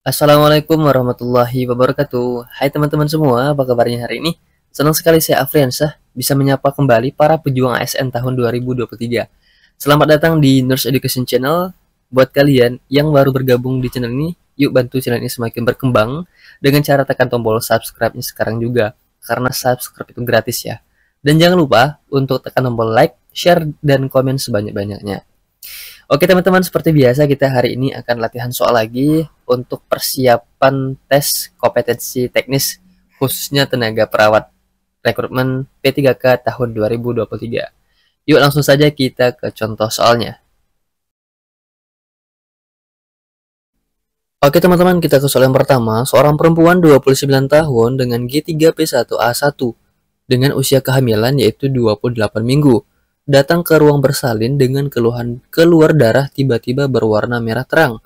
Assalamualaikum warahmatullahi wabarakatuh. Hai teman-teman semua, apa kabarnya hari ini? Senang sekali saya Afriansyah bisa menyapa kembali para pejuang ASN tahun 2023. Selamat datang di Nurse Education Channel. Buat kalian yang baru bergabung di channel ini, yuk bantu channel ini semakin berkembang dengan cara tekan tombol subscribe-nya sekarang juga, karena subscribe itu gratis ya. Dan jangan lupa untuk tekan tombol like, share, dan komen sebanyak-banyaknya. Oke teman-teman, seperti biasa kita hari ini akan latihan soal lagi untuk persiapan tes kompetensi teknis khususnya tenaga perawat rekrutmen P3K tahun 2023. Yuk langsung saja kita ke contoh soalnya. Oke teman-teman, kita ke soal yang pertama. Seorang perempuan 29 tahun dengan G3P1A1 dengan usia kehamilan yaitu 28 minggu. Datang ke ruang bersalin dengan keluhan keluar darah tiba-tiba berwarna merah terang.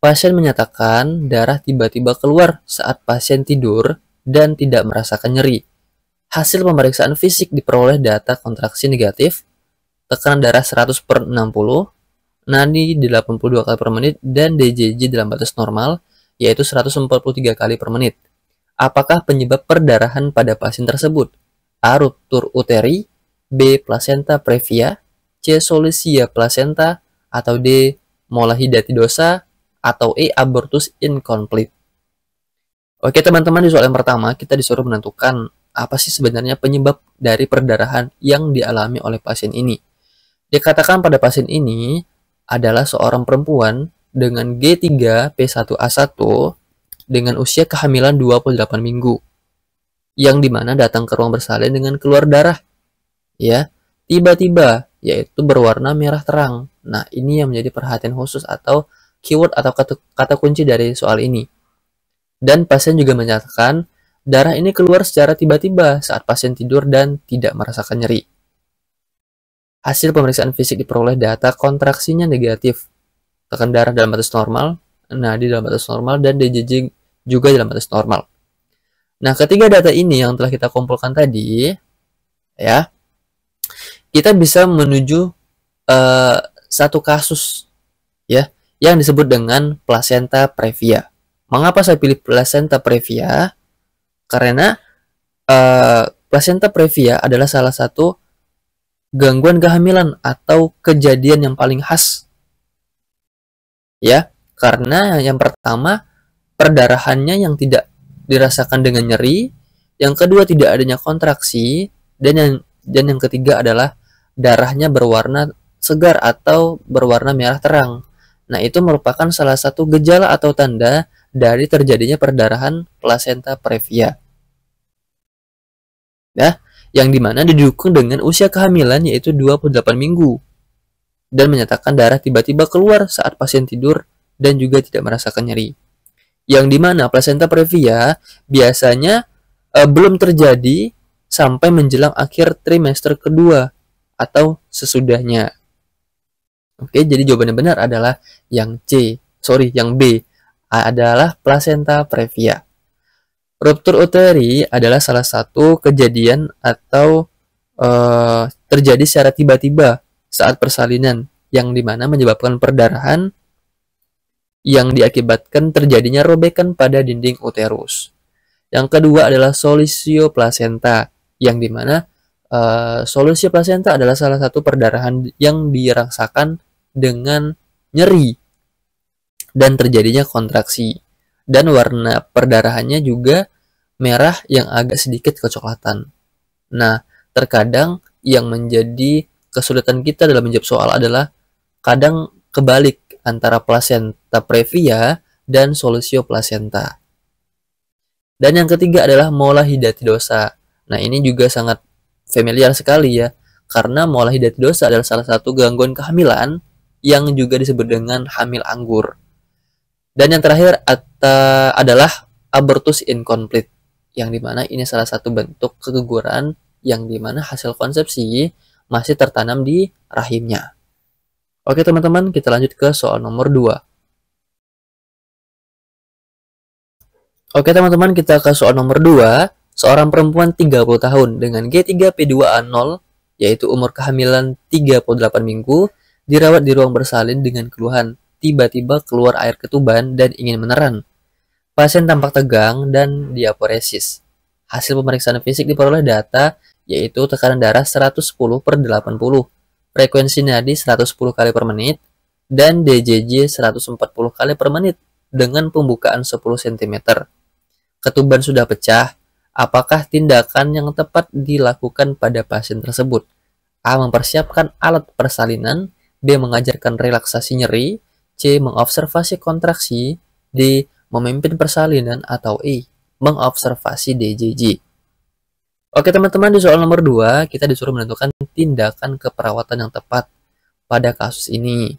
Pasien menyatakan darah tiba-tiba keluar saat pasien tidur dan tidak merasakan nyeri. Hasil pemeriksaan fisik diperoleh data kontraksi negatif, tekanan darah 100/60, nadi 82 kali per menit, dan DJJ dalam batas normal, yaitu 143 kali per menit. Apakah penyebab perdarahan pada pasien tersebut? A. Ruptur uteri, B. Plasenta previa, C. Solusia placenta, atau D. Mola hidatidosa, atau E. Abortus incomplete. Oke teman-teman, di soal yang pertama kita disuruh menentukan apa sih sebenarnya penyebab dari perdarahan yang dialami oleh pasien ini. Dikatakan pada pasien ini adalah seorang perempuan dengan G3P1A1 dengan usia kehamilan 28 minggu, yang dimana datang ke ruang bersalin dengan keluar darah ya tiba-tiba, yaitu berwarna merah terang. Nah, ini yang menjadi perhatian khusus atau keyword atau kata kunci dari soal ini. Dan pasien juga menyatakan darah ini keluar secara tiba-tiba saat pasien tidur dan tidak merasakan nyeri. Hasil pemeriksaan fisik diperoleh data kontraksinya negatif, tekanan darah dalam batas normal, nadi dalam batas normal, dan DJJ juga dalam batas normal. Nah, ketiga data ini yang telah kita kumpulkan tadi ya, kita bisa menuju satu kasus ya yang disebut dengan placenta previa. Mengapa saya pilih placenta previa? Karena placenta previa adalah salah satu gangguan kehamilan atau kejadian yang paling khas ya, karena yang pertama perdarahannya yang tidak dirasakan dengan nyeri, yang kedua tidak adanya kontraksi, dan yang ketiga adalah darahnya berwarna segar atau berwarna merah terang. Nah, itu merupakan salah satu gejala atau tanda dari terjadinya perdarahan placenta previa. Ya, yang dimana didukung dengan usia kehamilan yaitu 28 minggu. Dan menyatakan darah tiba-tiba keluar saat pasien tidur dan juga tidak merasakan nyeri. Yang dimana placenta previa biasanya belum terjadi sampai menjelang akhir trimester kedua atau sesudahnya. Oke, jadi jawabannya benar adalah yang yang B adalah placenta previa. Ruptur uteri adalah salah satu kejadian atau terjadi secara tiba-tiba saat persalinan yang dimana menyebabkan perdarahan yang diakibatkan terjadinya robekan pada dinding uterus. Yang kedua adalah solusio placenta, yang dimana solusi placenta adalah salah satu perdarahan yang dirasakan dengan nyeri dan terjadinya kontraksi, dan warna perdarahannya juga merah yang agak sedikit kecoklatan. Nah, terkadang yang menjadi kesulitan kita dalam menjawab soal adalah kadang kebalik antara placenta previa dan solusio placenta. Dan yang ketiga adalah mola hidatidosa. Nah, ini juga sangat familiar sekali ya, karena mola hidatidosa adalah salah satu gangguan kehamilan yang juga disebut dengan hamil anggur. Dan yang terakhir adalah abortus incomplete, yang dimana ini salah satu bentuk keguguran yang dimana hasil konsepsi masih tertanam di rahimnya. Oke teman-teman, kita lanjut ke soal nomor 2. Oke teman-teman, kita ke soal nomor 2. Seorang perempuan 30 tahun dengan G3P2A0, yaitu umur kehamilan 38 minggu, dirawat di ruang bersalin dengan keluhan tiba-tiba keluar air ketuban dan ingin meneran. Pasien tampak tegang dan diaporesis. Hasil pemeriksaan fisik diperoleh data yaitu tekanan darah 110/80, frekuensi nadi 110 kali per menit, dan DJJ 140 kali per menit dengan pembukaan 10 cm. Ketuban sudah pecah. Apakah tindakan yang tepat dilakukan pada pasien tersebut? A. Mempersiapkan alat persalinan. B. Mengajarkan relaksasi nyeri. C. Mengobservasi kontraksi. D. Memimpin persalinan. Atau E. Mengobservasi DJJ. Oke teman-teman, di soal nomor 2 kita disuruh menentukan tindakan keperawatan yang tepat pada kasus ini,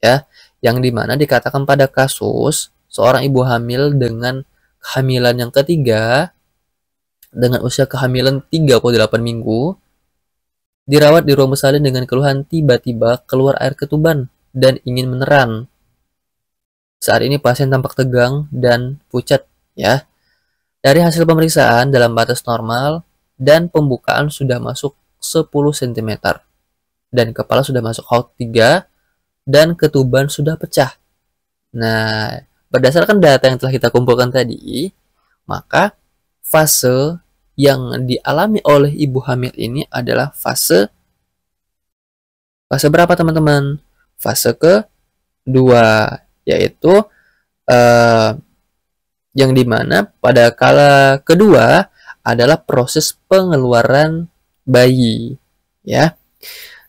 ya, yang dimana dikatakan pada kasus seorang ibu hamil dengan kehamilan yang ketiga dengan usia kehamilan 38 minggu dirawat di ruang bersalin dengan keluhan tiba-tiba keluar air ketuban dan ingin meneran. Saat ini pasien tampak tegang dan pucat, ya. Dari hasil pemeriksaan dalam batas normal dan pembukaan sudah masuk 10 cm dan kepala sudah masuk HAUT 3 dan ketuban sudah pecah. Nah, berdasarkan data yang telah kita kumpulkan tadi, maka fase yang dialami oleh ibu hamil ini adalah fase berapa teman-teman? Fase kedua, yaitu yang dimana pada kala kedua adalah proses pengeluaran bayi, ya.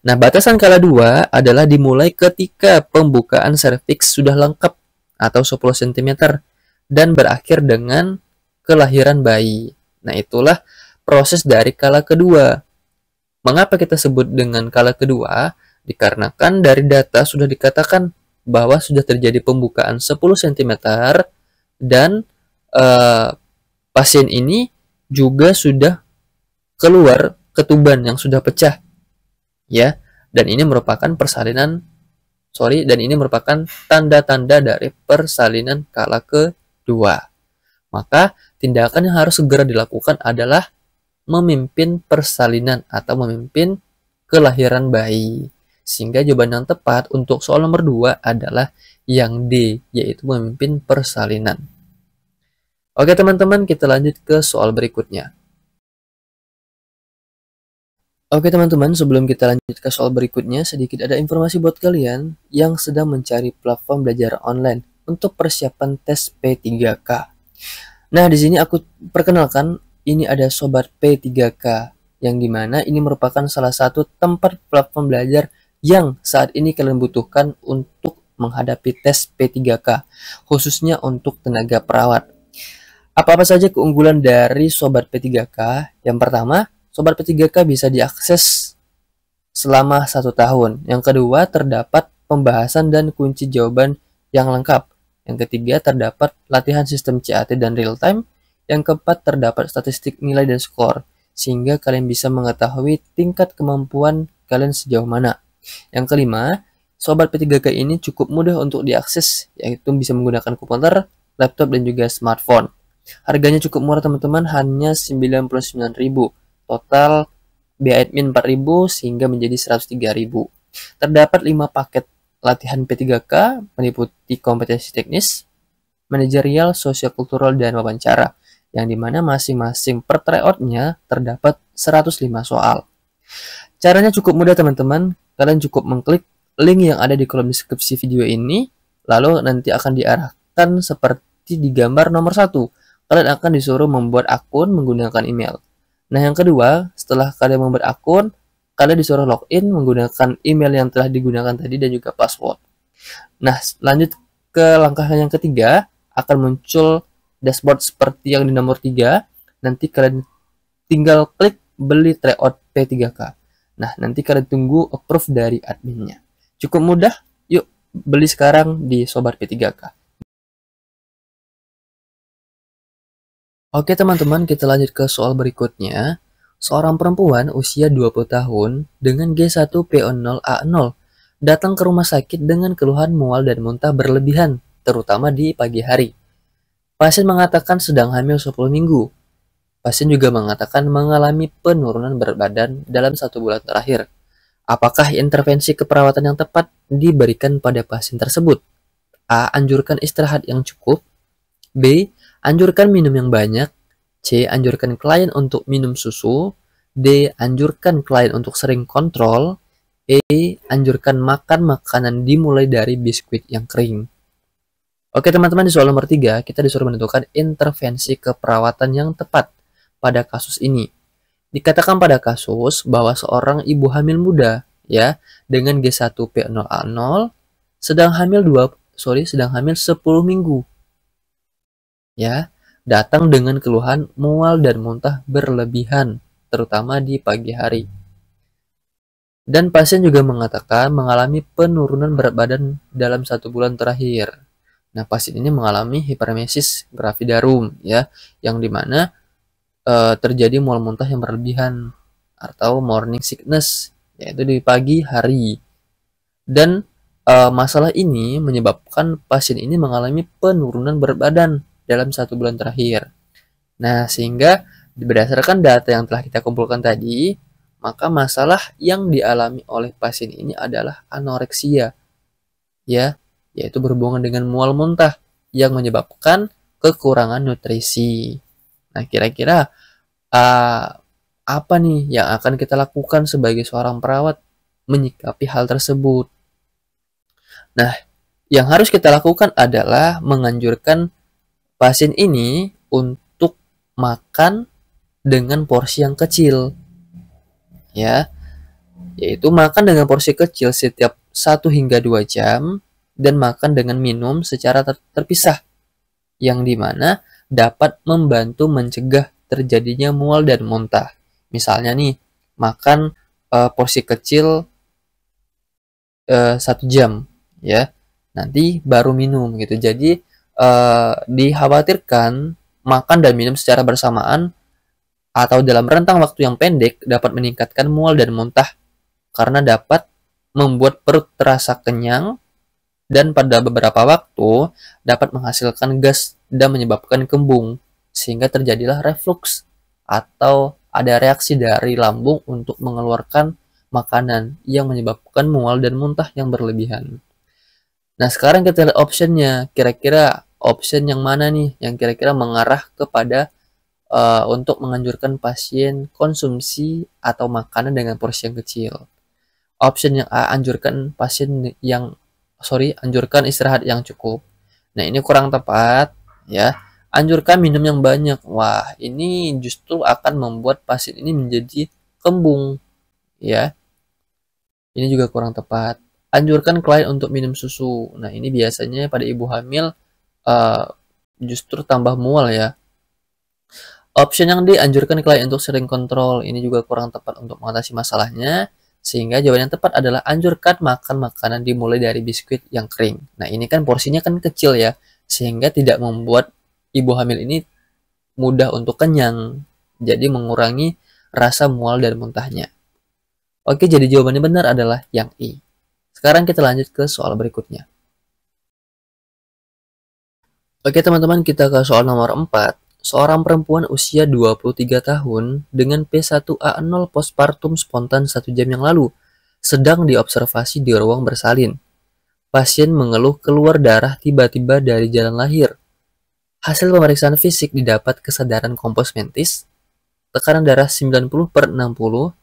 Nah, batasan kala 2 adalah dimulai ketika pembukaan serviks sudah lengkap atau 10 cm dan berakhir dengan kelahiran bayi. Nah, itulah proses dari kala kedua. Mengapa kita sebut dengan kala kedua? Dikarenakan dari data sudah dikatakan bahwa sudah terjadi pembukaan 10 cm dan pasien ini juga sudah keluar ketuban yang sudah pecah, ya, dan ini merupakan tanda-tanda dari persalinan kala kedua. Maka tindakan yang harus segera dilakukan adalah memimpin persalinan atau memimpin kelahiran bayi. Sehingga jawaban yang tepat untuk soal nomor 2 adalah yang D, yaitu memimpin persalinan. Oke teman-teman, kita lanjut ke soal berikutnya. Oke teman-teman, sebelum kita lanjut ke soal berikutnya, sedikit ada informasi buat kalian yang sedang mencari platform belajar online untuk persiapan tes P3K. Nah, di sini aku perkenalkan, ini ada Sobat P3K, yang dimana ini merupakan salah satu tempat platform belajar yang saat ini kalian butuhkan untuk menghadapi tes P3K, khususnya untuk tenaga perawat. Apa-apa saja keunggulan dari Sobat P3K? Yang pertama, Sobat P3K bisa diakses selama 1 tahun. Yang kedua, terdapat pembahasan dan kunci jawaban yang lengkap. Yang ketiga, terdapat latihan sistem CAT dan real time. Yang keempat, terdapat statistik nilai dan skor, sehingga kalian bisa mengetahui tingkat kemampuan kalian sejauh mana. Yang kelima, Sobat P3K ini cukup mudah untuk diakses, yaitu bisa menggunakan komputer, laptop, dan juga smartphone. Harganya cukup murah teman-teman, hanya 99.000. Total biaya admin 4.000 sehingga menjadi 103.000. Terdapat 5 paket latihan P3K meliputi kompetensi teknis, manajerial, sosio-kultural, dan wawancara, yang dimana masing-masing per tryout-nya terdapat 105 soal. Caranya cukup mudah teman-teman, kalian cukup mengklik link yang ada di kolom deskripsi video ini, lalu nanti akan diarahkan seperti di gambar nomor 1. Kalian akan disuruh membuat akun menggunakan email. Nah, yang kedua, setelah kalian membuat akun, kalian disuruh login menggunakan email yang telah digunakan tadi dan juga password. Nah, lanjut ke langkah yang ketiga, akan muncul dashboard seperti yang di nomor 3. Nanti kalian tinggal klik beli tryout P3K. Nah, nanti kalian tunggu approve dari adminnya. Cukup mudah, yuk beli sekarang di Sobat P3K. Oke teman-teman, kita lanjut ke soal berikutnya. Seorang perempuan usia 20 tahun dengan G1PO0A0 datang ke rumah sakit dengan keluhan mual dan muntah berlebihan, terutama di pagi hari. Pasien mengatakan sedang hamil 10 minggu. Pasien juga mengatakan mengalami penurunan berat badan dalam 1 bulan terakhir. Apakah intervensi keperawatan yang tepat diberikan pada pasien tersebut? A. Anjurkan istirahat yang cukup. B. Anjurkan minum yang banyak. C. Anjurkan klien untuk minum susu. D. Anjurkan klien untuk sering kontrol. E. Anjurkan makan makanan dimulai dari biskuit yang kering. Oke teman-teman, di soal nomor 3, kita disuruh menentukan intervensi keperawatan yang tepat pada kasus ini. Dikatakan pada kasus bahwa seorang ibu hamil muda ya dengan G1P0A0 sedang hamil 10 minggu. Ya, datang dengan keluhan mual dan muntah berlebihan, terutama di pagi hari. Dan pasien juga mengatakan mengalami penurunan berat badan dalam 1 bulan terakhir. Nah, pasien ini mengalami hiperemesis gravidarum ya, yang dimana terjadi mual muntah yang berlebihan atau morning sickness, yaitu di pagi hari. Dan masalah ini menyebabkan pasien ini mengalami penurunan berat badan dalam 1 bulan terakhir. Nah, sehingga berdasarkan data yang telah kita kumpulkan tadi, maka masalah yang dialami oleh pasien ini adalah anoreksia, ya, yaitu berhubungan dengan mual muntah yang menyebabkan kekurangan nutrisi. Nah, kira-kira apa nih yang akan kita lakukan sebagai seorang perawat menyikapi hal tersebut? Nah, yang harus kita lakukan adalah menganjurkan pasien ini untuk makan dengan porsi yang kecil, ya, yaitu makan dengan porsi kecil setiap 1 hingga 2 jam dan makan dengan minum secara terpisah, yang dimana dapat membantu mencegah terjadinya mual dan muntah. Misalnya nih, makan porsi kecil 1 jam, ya, nanti baru minum gitu. Jadi dikhawatirkan makan dan minum secara bersamaan atau dalam rentang waktu yang pendek dapat meningkatkan mual dan muntah karena dapat membuat perut terasa kenyang dan pada beberapa waktu dapat menghasilkan gas dan menyebabkan kembung, sehingga terjadilah reflux atau ada reaksi dari lambung untuk mengeluarkan makanan yang menyebabkan mual dan muntah yang berlebihan. Nah, sekarang kita lihat optionnya. Kira-kira option yang mana nih yang kira-kira mengarah kepada untuk menganjurkan pasien konsumsi atau makanan dengan porsi yang kecil. Option yang A, anjurkan istirahat yang cukup. Nah, ini kurang tepat ya. Anjurkan minum yang banyak. Wah, ini justru akan membuat pasien ini menjadi kembung ya. Ini juga kurang tepat. Anjurkan klien untuk minum susu. Nah, ini biasanya pada ibu hamil justru tambah mual ya. Option yang D, anjurkan klien untuk sering kontrol. Ini juga kurang tepat untuk mengatasi masalahnya. Sehingga jawaban yang tepat adalah anjurkan makan makanan dimulai dari biskuit yang kering. Nah, ini kan porsinya kan kecil ya. Sehingga tidak membuat ibu hamil ini mudah untuk kenyang. Jadi mengurangi rasa mual dan muntahnya. Oke, jadi jawabannya benar adalah yang E. Sekarang kita lanjut ke soal berikutnya. Oke teman-teman, kita ke soal nomor 4. Seorang perempuan usia 23 tahun dengan P1A0 postpartum spontan 1 jam yang lalu sedang diobservasi di ruang bersalin. Pasien mengeluh keluar darah tiba-tiba dari jalan lahir. Hasil pemeriksaan fisik didapat kesadaran kompos mentis, tekanan darah 90/60,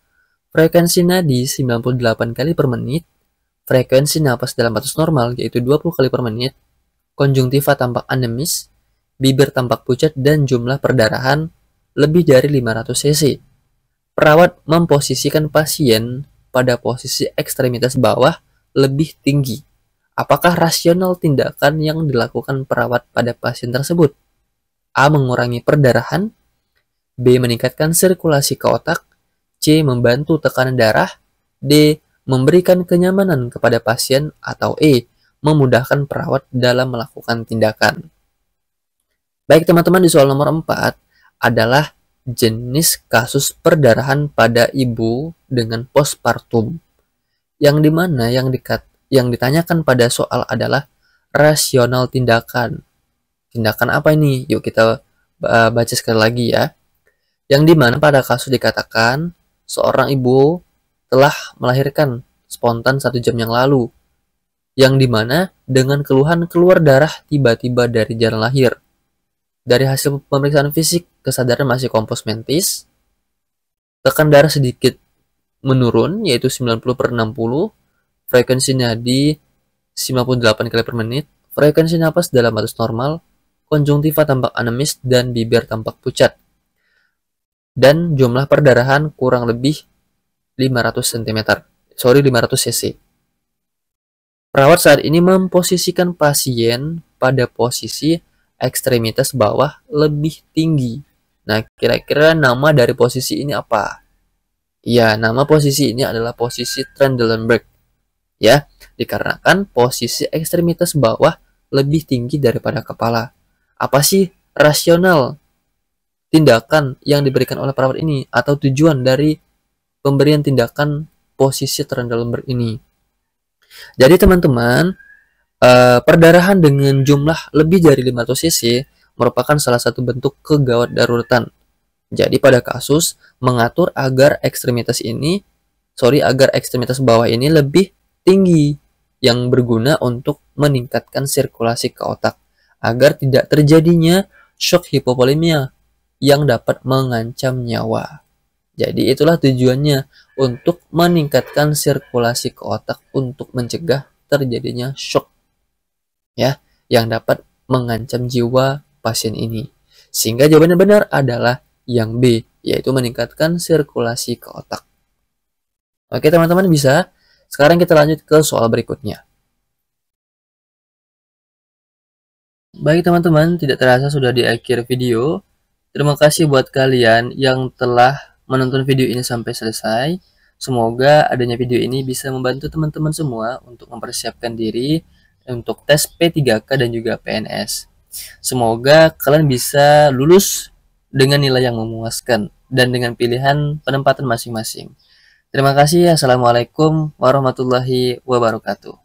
frekuensi nadi 98 kali per menit, frekuensi napas dalam batas normal yaitu 20 kali per menit, konjungtiva tampak anemis, bibir tampak pucat dan jumlah perdarahan lebih dari 500 cc. Perawat memposisikan pasien pada posisi ekstremitas bawah lebih tinggi. Apakah rasional tindakan yang dilakukan perawat pada pasien tersebut? A. Mengurangi perdarahan, B. Meningkatkan sirkulasi ke otak, C. Membantu tekanan darah, D. Memberikan kenyamanan kepada pasien, atau E. Memudahkan perawat dalam melakukan tindakan. Baik teman-teman, di soal nomor 4 adalah jenis kasus perdarahan pada ibu dengan postpartum. Yang dimana yang ditanyakan pada soal adalah rasional tindakan. Tindakan apa ini? Yuk kita baca sekali lagi ya. Yang dimana pada kasus dikatakan seorang ibu telah melahirkan spontan 1 jam yang lalu. Yang dimana dengan keluhan keluar darah tiba-tiba dari jalan lahir. Dari hasil pemeriksaan fisik, kesadaran masih kompos mentis, tekan darah sedikit menurun, yaitu 90/60, frekuensi nadi 58 kali per menit, frekuensi napas dalam batas normal, konjungtiva tampak anemis, dan bibir tampak pucat. Dan jumlah perdarahan kurang lebih 500 cc. Perawat saat ini memposisikan pasien pada posisi ekstremitas bawah lebih tinggi. Nah, kira-kira nama dari posisi ini apa? Ya, nama posisi ini adalah posisi Trendelenburg. Ya, dikarenakan posisi ekstremitas bawah lebih tinggi daripada kepala. Apa sih rasional tindakan yang diberikan oleh perawat ini atau tujuan dari pemberian tindakan posisi Trendelenburg ini? Jadi teman-teman, perdarahan dengan jumlah lebih dari 500 cc merupakan salah satu bentuk kegawat daruratan. Jadi pada kasus mengatur agar ekstremitas bawah ini lebih tinggi yang berguna untuk meningkatkan sirkulasi ke otak agar tidak terjadinya shock hipovolemia yang dapat mengancam nyawa. Jadi itulah tujuannya, untuk meningkatkan sirkulasi ke otak untuk mencegah terjadinya shock ya yang dapat mengancam jiwa pasien ini. Sehingga jawabannya benar adalah yang B, yaitu meningkatkan sirkulasi ke otak. Oke teman-teman, bisa. Sekarang kita lanjut ke soal berikutnya. Baik teman-teman, tidak terasa sudah di akhir video. Terima kasih buat kalian yang telah menonton video ini sampai selesai. Semoga adanya video ini bisa membantu teman-teman semua untuk mempersiapkan diri untuk tes P3K dan juga PNS. Semoga kalian bisa lulus dengan nilai yang memuaskan dan dengan pilihan penempatan masing-masing. Terima kasih. Assalamualaikum warahmatullahi wabarakatuh.